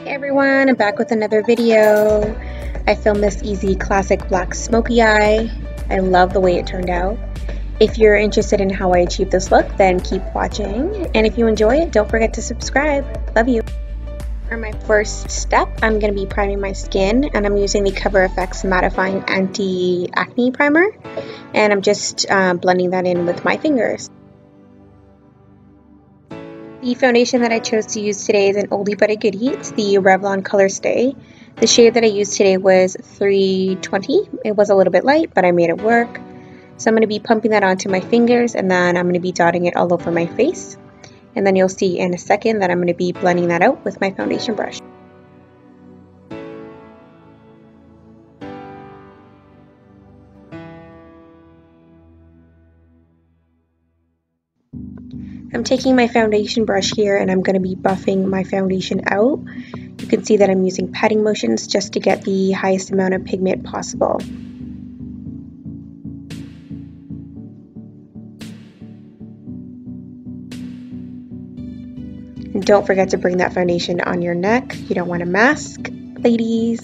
Hey everyone, I'm back with another video. I filmed this easy classic black smoky eye. I love the way it turned out. If you're interested in how I achieved this look, then keep watching. And if you enjoy it, don't forget to subscribe. Love you. For my first step, I'm going to be priming my skin, and I'm using the Coverfx mattifying anti-acne primer. And I'm just blending that in with my fingers. The foundation that I chose to use today is an oldie but a goodie. It's the Revlon Color Stay. The shade that I used today was 320. It was a little bit light, but I made it work. So I'm going to be pumping that onto my fingers, and then I'm going to be dotting it all over my face. And then you'll see in a second that I'm going to be blending that out with my foundation brush. I'm taking my foundation brush here and I'm going to be buffing my foundation out. You can see that I'm using patting motions just to get the highest amount of pigment possible. And don't forget to bring that foundation on your neck. You don't want to mask, ladies.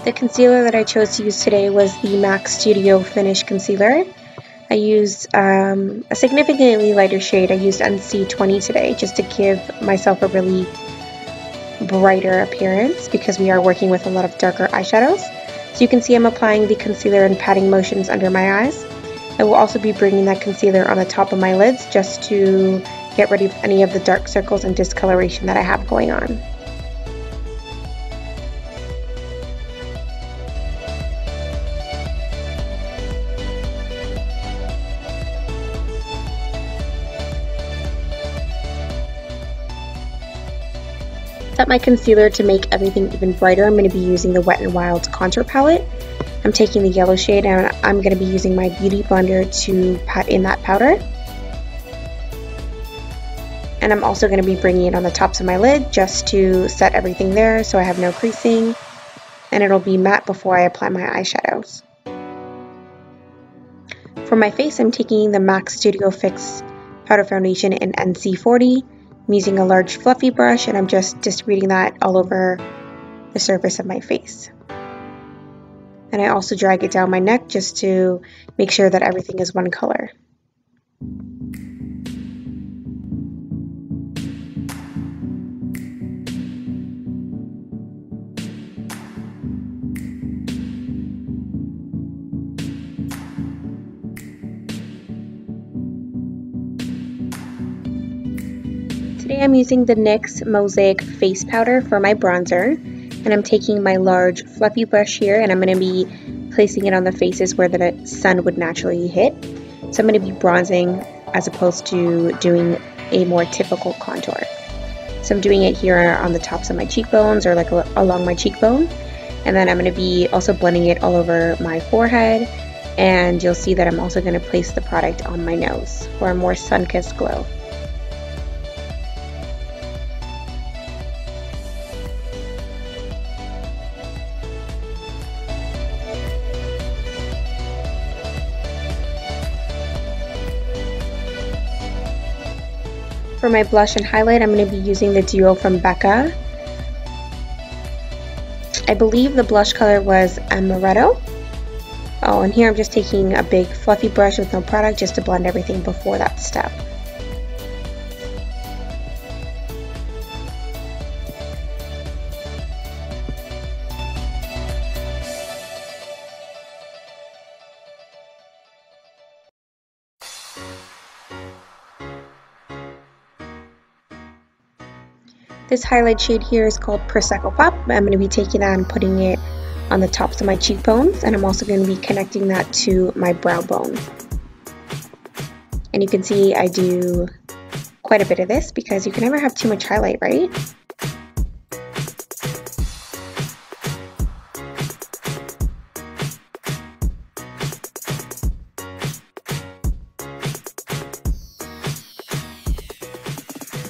The concealer that I chose to use today was the MAC Studio Finish Concealer. I used a significantly lighter shade. I used NC20 today just to give myself a really brighter appearance because we are working with a lot of darker eyeshadows. So you can see I'm applying the concealer and patting motions under my eyes. I will also be bringing that concealer on the top of my lids just to get rid of any of the dark circles and discoloration that I have going on. Set my concealer to make everything even brighter. I'm going to be using the Wet n Wild contour palette. I'm taking the yellow shade and I'm going to be using my beauty blender to pat in that powder. And I'm also going to be bringing it on the tops of my lid just to set everything there so I have no creasing. And it'll be matte before I apply my eyeshadows. For my face, I'm taking the MAC Studio Fix Powder Foundation in NC40. I'm using a large fluffy brush and I'm just distributing that all over the surface of my face. And I also drag it down my neck just to make sure that everything is one color. Today I'm using the NYX Mosaic Face Powder for my bronzer, and I'm taking my large fluffy brush here and I'm going to be placing it on the faces where the sun would naturally hit. So I'm going to be bronzing as opposed to doing a more typical contour. So I'm doing it here on the tops of my cheekbones or like along my cheekbone, and then I'm going to be also blending it all over my forehead, and you'll see that I'm also going to place the product on my nose for a more sun-kissed glow. For my blush and highlight, I'm going to be using the duo from Becca. I believe the blush color was amaretto. Oh, and here I'm just taking a big fluffy brush with no product just to blend everything before that step. This highlight shade here is called Prosecco Pop. I'm going to be taking that and putting it on the tops of my cheekbones, and I'm also going to be connecting that to my brow bone. And you can see I do quite a bit of this because you can never have too much highlight, right?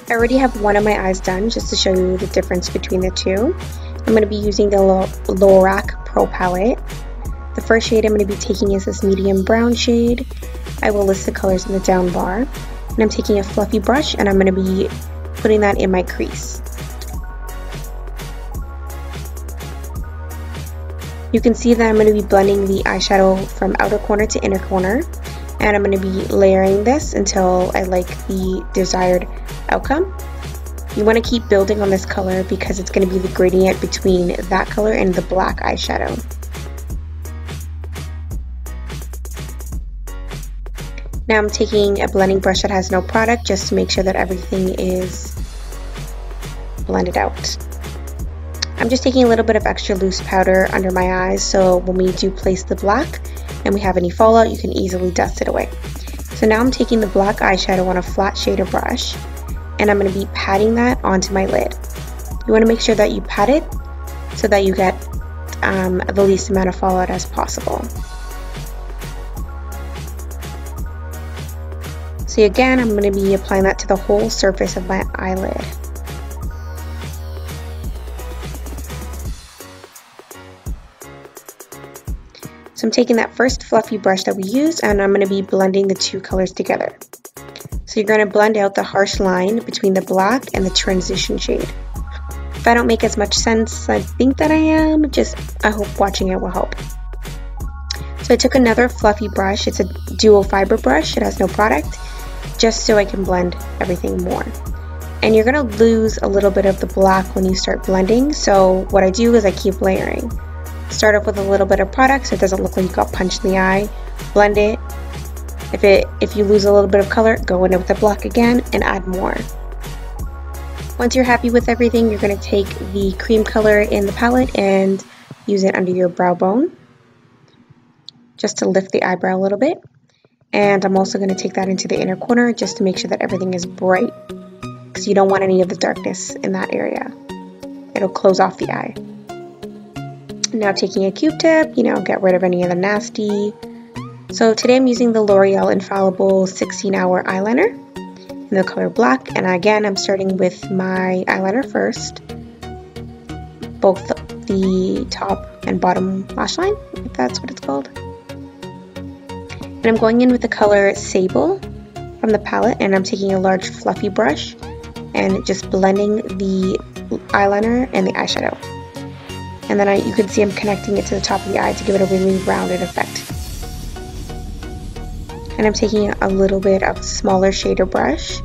I already have one of my eyes done just to show you the difference between the two. I'm going to be using the Lorac Pro Palette. The first shade I'm going to be taking is this medium brown shade, I will list the colors in the down bar. And I'm taking a fluffy brush and I'm going to be putting that in my crease. You can see that I'm going to be blending the eyeshadow from outer corner to inner corner, and I'm going to be layering this until I like the desired outcome. You want to keep building on this color because it's going to be the gradient between that color and the black eyeshadow. Now I'm taking a blending brush that has no product just to make sure that everything is blended out. I'm just taking a little bit of extra loose powder under my eyes so when we do place the black and we have any fallout, you can easily dust it away. So now I'm taking the black eyeshadow on a flat shader brush and I'm going to be patting that onto my lid. You want to make sure that you pat it so that you get the least amount of fallout as possible. So again, I'm going to be applying that to the whole surface of my eyelid. So I'm taking that first fluffy brush that we used and I'm going to be blending the two colors together. So you're going to blend out the harsh line between the black and the transition shade. If I don't make as much sense I think that I am, I hope watching it will help. So I took another fluffy brush, it's a dual fiber brush, it has no product, just so I can blend everything more. And you're going to lose a little bit of the black when you start blending, so what I do is I keep layering. Start off with a little bit of product so it doesn't look like you got punched in the eye. Blend it. If you lose a little bit of color, go in with the black again and add more. Once you're happy with everything, you're going to take the cream color in the palette and use it under your brow bone just to lift the eyebrow a little bit. And I'm also going to take that into the inner corner just to make sure that everything is bright because you don't want any of the darkness in that area. It'll close off the eye. Now taking a Q-tip, get rid of any of the nasty. So today I'm using the L'Oreal Infallible 16-hour eyeliner in the color black. And again, I'm starting with my eyeliner first. Both the top and bottom lash line, if that's what it's called. And I'm going in with the color Sable from the palette. And I'm taking a large fluffy brush and just blending the eyeliner and the eyeshadow. And then you can see I'm connecting it to the top of the eye to give it a really rounded effect. And I'm taking a little bit of a smaller shader brush.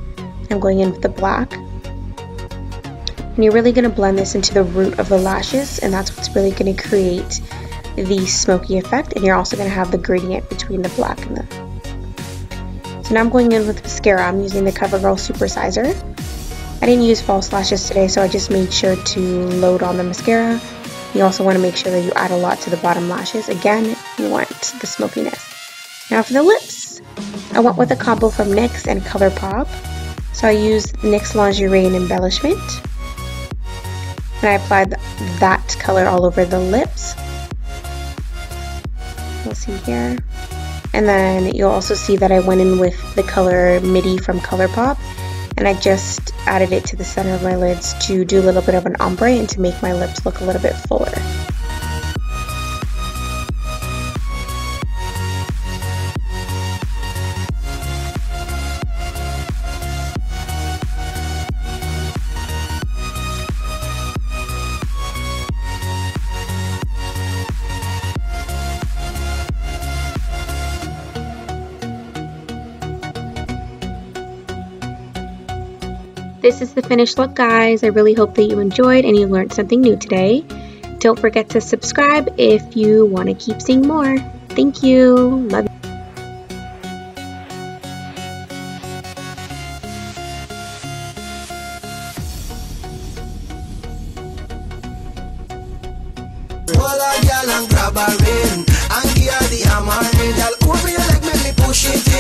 I'm going in with the black. And you're really going to blend this into the root of the lashes, and that's what's really going to create the smoky effect. And you're also going to have the gradient between the black and the... So now I'm going in with mascara. I'm using the Covergirl Super Sizer. I didn't use false lashes today, so I just made sure to load on the mascara. You also want to make sure that you add a lot to the bottom lashes. Again, you want the smokiness. Now for the lips, I went with a combo from NYX and ColourPop. So I used NYX Lingerie and Embellishment. And I applied that color all over the lips. You'll see here. And then you'll also see that I went in with the color Midi from ColourPop. And I just added it to the center of my lids to do a little bit of an ombre and to make my lips look a little bit fuller. This is the finished look, guys. I really hope that you enjoyed and you learned something new today. Don't forget to subscribe if you want to keep seeing more. Thank you. Love you. Grab her in and give her the hammer. Girl, over your leg, make me push it